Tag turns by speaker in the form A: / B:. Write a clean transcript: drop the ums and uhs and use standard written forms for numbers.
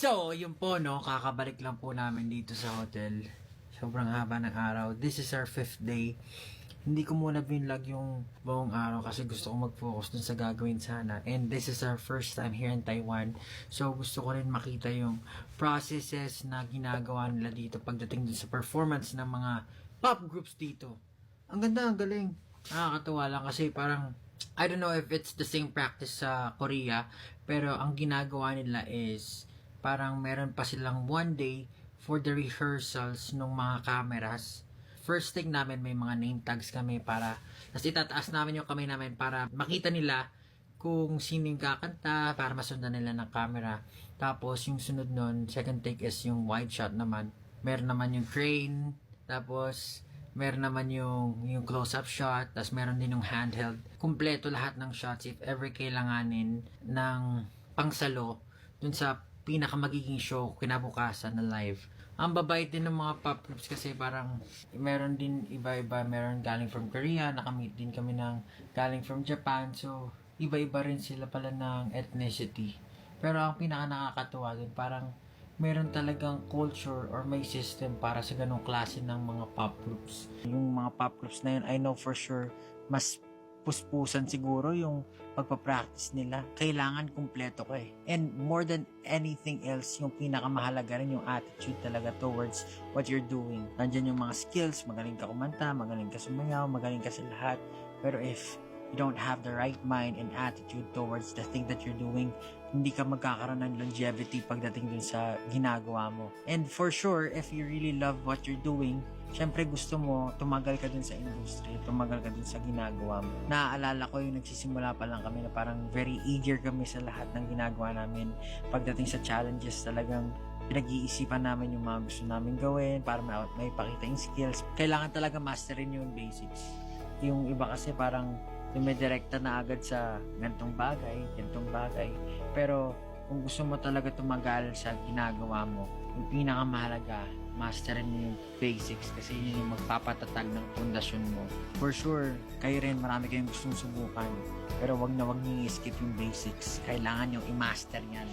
A: So, yun po, no, kakabalik lang po namin dito sa hotel. Sobrang haba ng araw. This is our 5th day. Hindi ko muna binlog yung buong araw kasi gusto ko mag-focus dun sa gagawin sana. And this is our first time here in Taiwan. So, gusto ko rin makita yung processes na ginagawa nila dito pagdating dun sa performance ng mga pop groups dito. Ang ganda, ang galing. Nakakatuwa lang kasi parang I don't know if it's the same practice sa Korea, pero ang ginagawa nila is parang meron pa silang one day for the rehearsals ng mga cameras. First thing namin, may mga name tags kami para, tapos itataas namin yung kamay namin para makita nila kung sino yung kakanta, para masundan nila ng camera. Tapos yung sunod nun, second take is yung wide shot naman. Meron naman yung crane, tapos meron naman yung close-up shot, tapos meron din yung handheld. Kumpleto lahat ng shots if ever kailanganin ng pangsalo dun sa pinakamagiging show kinabukasan na live. Ang babait din ng mga pop groups kasi parang meron din iba-iba. Meron galing from Korea, nakamit din kami ng galing from Japan. So, iba-iba rin sila pala ng ethnicity. Pero ang pinaka nakakatuwa dun, parang meron talagang culture or may system para sa ganong klase ng mga pop groups. Yung mga pop groups na yun, I know for sure, mas puspusan siguro yung pagpapractice nila. Kailangan kumpleto ka eh. And more than anything else, yung pinakamahalaga rin yung attitude talaga towards what you're doing. Nandyan yung mga skills, magaling ka kumanta, magaling ka sumayaw, magaling ka sa lahat. Pero if you don't have the right mind and attitude towards the thing that you're doing, hindi ka magkakaroon ng longevity pagdating dun sa ginagawa mo. And for sure, if you really love what you're doing, syempre gusto mo, tumagal ka dun sa industry, tumagal ka dun sa ginagawa mo. Naaalala ko yung nagsisimula pa lang kami na parang very eager kami sa lahat ng ginagawa namin. Pagdating sa challenges, talagang pinag-iisipan namin yung mga gusto namin gawin para may pakita yung skills. Kailangan talaga masterin yung basics. Yung iba kasi parang dumidirekta na agad sa ganitong bagay. Pero kung gusto mo talaga tumagal sa ginagawa mo, yung pinakamahalaga, masterin mo yung basics kasi yun yung magpapatatag ng pundasyon mo. For sure, kayo rin marami kayong gustong subukan. Pero wag niyo i-skip yung basics. Kailangan yung i-master yan.